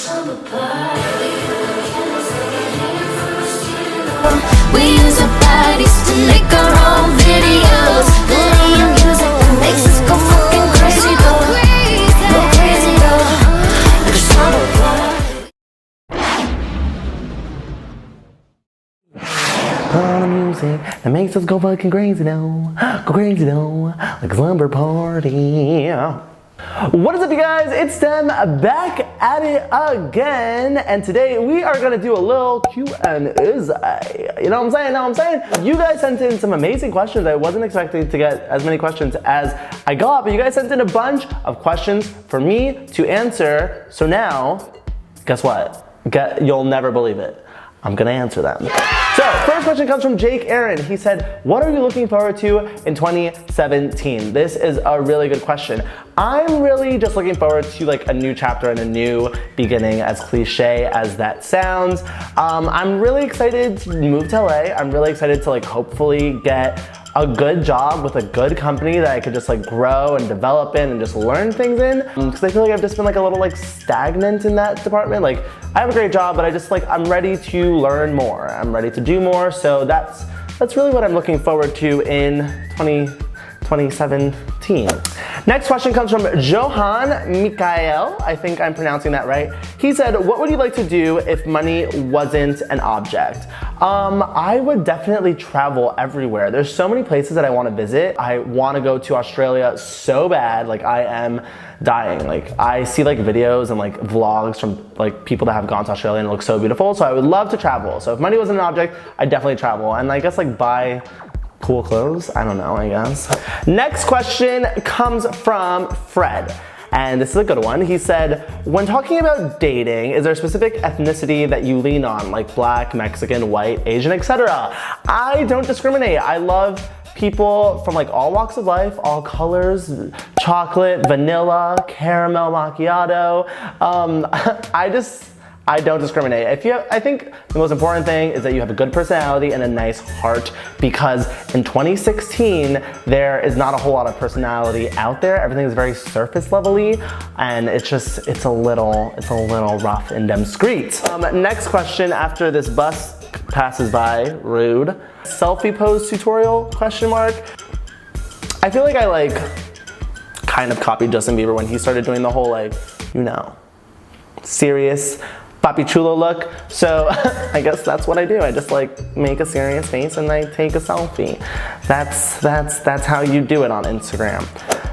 We use our bodies to make our own videos. Playing music that makes us go fucking crazy though. Go crazy though. Like a slumber party. All the music that makes us go fucking crazy though. Go crazy though. Like a slumber party. What is up, you guys? It's them back at it again, and today we are gonna do a little Q&A. You know what I'm saying? You guys sent in some amazing questions. I wasn't expecting to get as many questions as I got, but you guys sent in a bunch of questions for me to answer. So now, guess what? You'll never believe it. I'm gonna answer them. So, first question comes from Jake Aaron. He said, what are you looking forward to in 2017? This is a really good question. I'm really just looking forward to like a new chapter and a new beginning, as cliche as that sounds. I'm really excited to move to LA. I'm really excited to like hopefully get a good job with a good company that I could just like grow and develop in and just learn things in. Because I feel like I've just been like a little like stagnant in that department. Like I have a great job, but I'm ready to learn more. I'm ready to do more. So that's really what I'm looking forward to in 2017. Next question comes from Johan Mikael. I think I'm pronouncing that right. He said, what would you like to do if money wasn't an object? I would definitely travel everywhere. There's so many places that I want to visit. I want to go to Australia so bad. Like I am dying. Like I see like videos and like vlogs from like people that have gone to Australia and it looks so beautiful. So I would love to travel. So if money wasn't an object, I'd definitely travel. And I guess like buy cool clothes? I don't know, I guess. Next question comes from Fred, and this is a good one. He said, when talking about dating, is there a specific ethnicity that you lean on, like black, Mexican, white, Asian, etc.? I don't discriminate. I love people from like all walks of life, all colors, chocolate, vanilla, caramel macchiato. I don't discriminate. I think the most important thing is that you have a good personality and a nice heart, because in 2016, there is not a whole lot of personality out there. Everything is very surface level-y, and it's a little rough in them streets. Next question after this bus passes by, rude. Selfie pose tutorial, question mark. I feel like I kind of copied Justin Bieber when he started doing the whole serious papi chulo look. So I guess that's what I do. I just make a serious face and I take a selfie. That's how you do it on Instagram.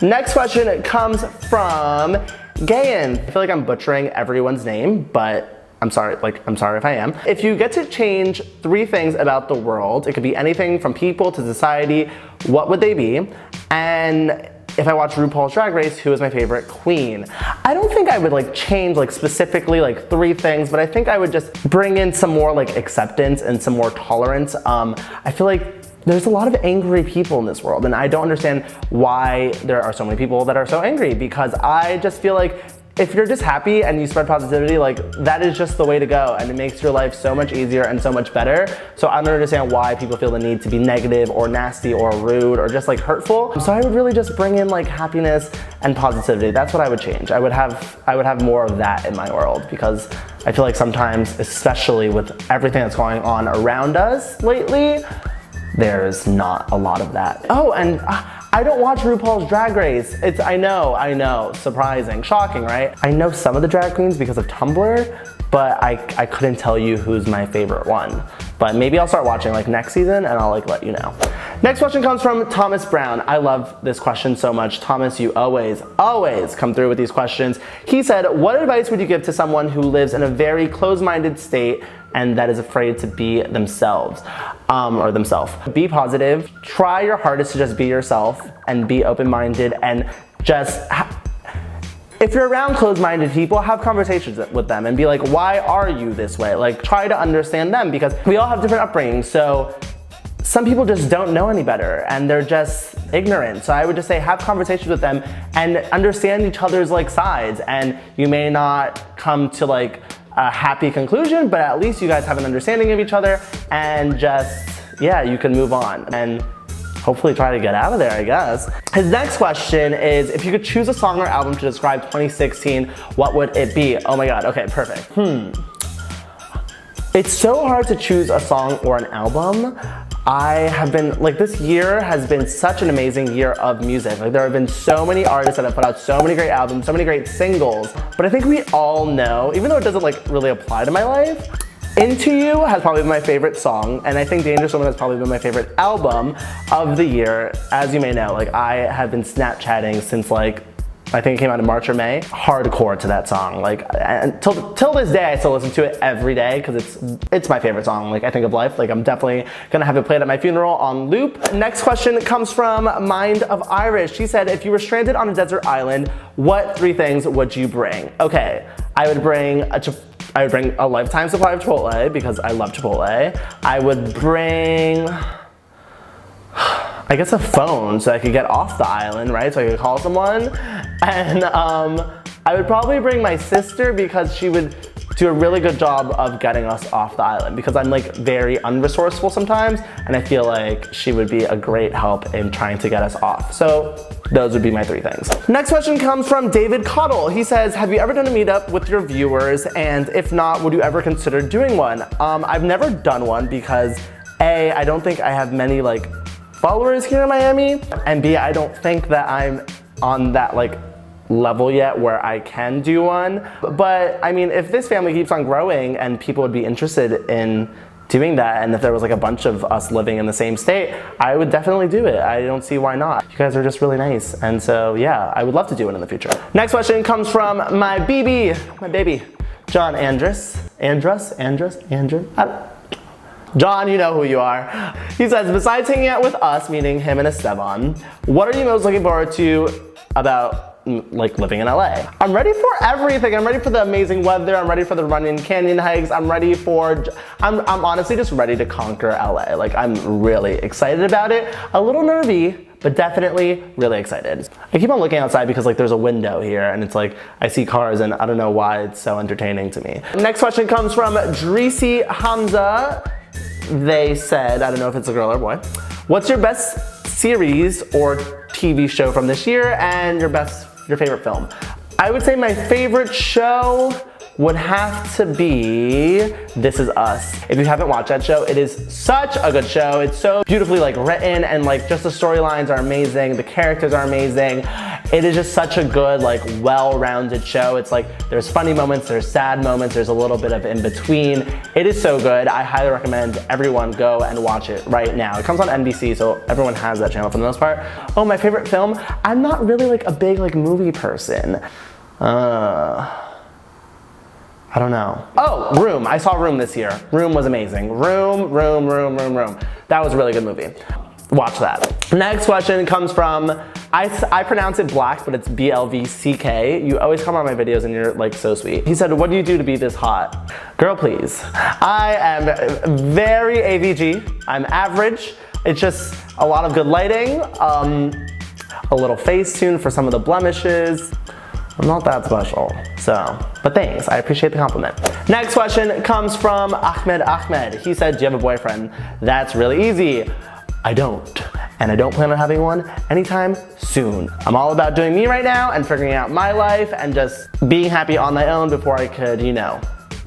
Next question comes from Gayan. I feel like I'm butchering everyone's name, but I'm sorry if I am. If you get to change 3 things about the world, it could be anything from people to society, what would they be? And if I watch RuPaul's Drag Race, who is my favorite queen? I don't think I would change specifically 3 things, but I think I would just bring in some more acceptance and some more tolerance. I feel like there's a lot of angry people in this world, and I don't understand why there are so many people that are so angry, because I just feel like if you're just happy and you spread positivity, that is just the way to go, and it makes your life so much easier and so much better. So I don't understand why people feel the need to be negative or nasty or rude or just hurtful. So I would really just bring in happiness and positivity. That's what I would change. I would have more of that in my world, because I feel like sometimes, especially with everything that's going on around us lately, there's not a lot of that. Oh, and I don't watch RuPaul's Drag Race. I know, surprising, shocking, right? I know some of the drag queens because of Tumblr, but I couldn't tell you who's my favorite one. But maybe I'll start watching next season and I'll let you know. Next question comes from Thomas Brown. I love this question so much. Thomas, you always come through with these questions. He said, what advice would you give to someone who lives in a very closed-minded state and that is afraid to be themselves, or themselves? Be positive, try your hardest to just be yourself and be open-minded, and just, if you're around closed-minded people, have conversations with them and be like, why are you this way? Try to understand them, because we all have different upbringings. So some people just don't know any better and they're just ignorant. So I would just say, have conversations with them and understand each other's sides. And you may not come to a happy conclusion, but at least you guys have an understanding of each other, and just, yeah, you can move on. And hopefully try to get out of there, I guess. His next question is, if you could choose a song or album to describe 2016, what would it be? Oh my God, okay, perfect. It's so hard to choose a song or an album. I have been, like, this year has been such an amazing year of music. Like, there have been so many artists that have put out so many great albums, so many great singles. But I think we all know, even though it doesn't like really apply to my life, Into You has probably been my favorite song, and I think Dangerous Woman has probably been my favorite album of the year. As you may know, like, I have been Snapchatting since, like, I think it came out in March or May. Hardcore to that song. Like, and till this day, I still listen to it every day because it's my favorite song. Like, I think of life. Like, I'm definitely gonna have it played at my funeral on loop. Next question comes from Mind of Irish. She said, if you were stranded on a desert island, what 3 things would you bring? Okay, I would bring a lifetime supply of Chipotle because I love Chipotle. I would bring, I guess, a phone so I could get off the island, right? So I could call someone. And I would probably bring my sister because she would do a really good job of getting us off the island because I'm like very unresourceful sometimes, and I feel like she would be a great help in trying to get us off. So those would be my 3 things. Next question comes from David Cottle. He says, have you ever done a meetup with your viewers? And if not, would you ever consider doing one? I've never done one because A, I don't think I have many like followers here in Miami, and B, I don't think that I'm on that like level yet where I can do one. But I mean, if this family keeps on growing and people would be interested in doing that, and if there was like a bunch of us living in the same state, I would definitely do it. I don't see why not. You guys are just really nice. And so yeah, I would love to do it in the future. Next question comes from my baby, John Andrew. John, you know who you are. He says, besides hanging out with us, meaning him and Esteban, what are you most looking forward to about like living in LA? I'm ready for everything. I'm ready for the amazing weather. I'm ready for the running canyon hikes. I'm honestly just ready to conquer LA. Like, I'm really excited about it. A little nervy, but definitely really excited. I keep on looking outside because like there's a window here and it's like I see cars and I don't know why it's so entertaining to me. Next question comes from Drisi Hamza. They said, I don't know if it's a girl or a boy, what's your best series or TV show from this year and your favorite film? I would say my favorite show would have to be This Is Us. If you haven't watched that show, it is such a good show. It's so beautifully like written, and like just the storylines are amazing, the characters are amazing. It is just such a good, like, well-rounded show. It's like there's funny moments, there's sad moments, there's a little bit of in between. It is so good. I highly recommend everyone go and watch it right now. It comes on NBC, so everyone has that channel for the most part. Oh, my favorite film? I'm not really like a big like movie person. I don't know. Oh, Room. I saw Room this year. Room was amazing. Room. That was a really good movie. Watch that. Next question comes from, I pronounce it Black, but it's BLVCK. You always come on my videos and you're like so sweet. He said, what do you do to be this hot? Girl, please. I am very AVG. I'm average. It's just a lot of good lighting, a little face tune for some of the blemishes. I'm not that special, so, but thanks, I appreciate the compliment. Next question comes from Ahmed. He said, do you have a boyfriend? That's really easy. I don't, and I don't plan on having one anytime soon. I'm all about doing me right now and figuring out my life and just being happy on my own before I could, you know,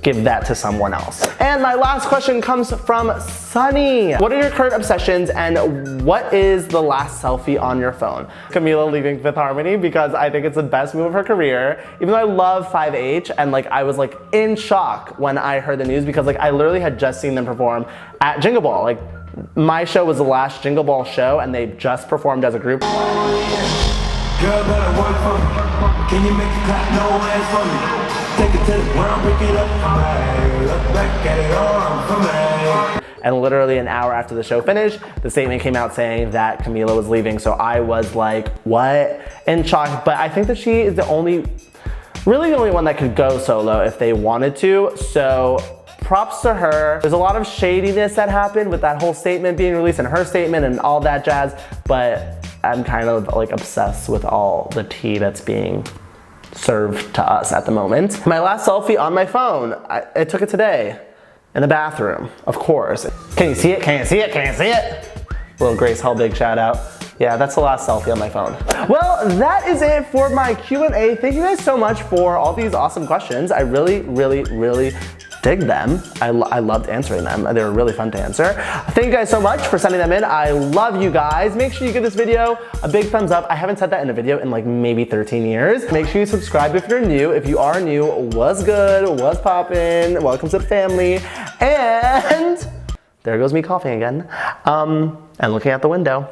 give that to someone else. And my last question comes from Sunny. What are your current obsessions and what is the last selfie on your phone? Camila leaving Fifth Harmony because I think it's the best move of her career. Even though I love 5H and like I was like in shock when I heard the news because like I literally had just seen them perform at Jingle Ball. Like my show was the last Jingle Ball show and they just performed as a group. Girl, better work for me. Can you make it clap? No hands for me. Take it to the ground, pick it up for me. Look back at it all for me. And literally an hour after the show finished, the statement came out saying that Camila was leaving. So I was like, what? In shock. But I think that she is really the only one that could go solo if they wanted to. So props to her. There's a lot of shadiness that happened with that whole statement being released and her statement and all that jazz. But I'm kind of like obsessed with all the tea that's being served to us at the moment. My last selfie on my phone, I took it today in the bathroom, of course. Can you see it? Can you see it? Can you see it? Little Grace Helbig shout out. Yeah, that's the last selfie on my phone. Well, that is it for my Q&A. Thank you guys so much for all these awesome questions. I really, really, really dig them. I loved answering them. They were really fun to answer. Thank you guys so much for sending them in. I love you guys. Make sure you give this video a big thumbs up. I haven't said that in a video in like maybe 13 years. Make sure you subscribe if you're new. If you are new, what's good? What's poppin'? Welcome to the family. And there goes me coughing again. And looking out the window.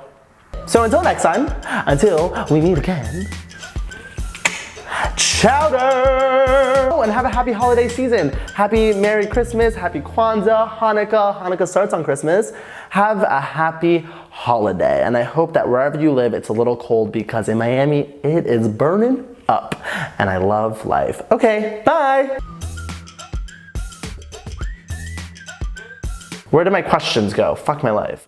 So until next time, until we meet again, chowder! And have a happy holiday season. Happy Merry Christmas, Happy Kwanzaa, Hanukkah. Hanukkah starts on Christmas. Have a happy holiday. And I hope that wherever you live, it's a little cold because in Miami, it is burning up. And I love life. Okay, bye! Where did my questions go? Fuck my life.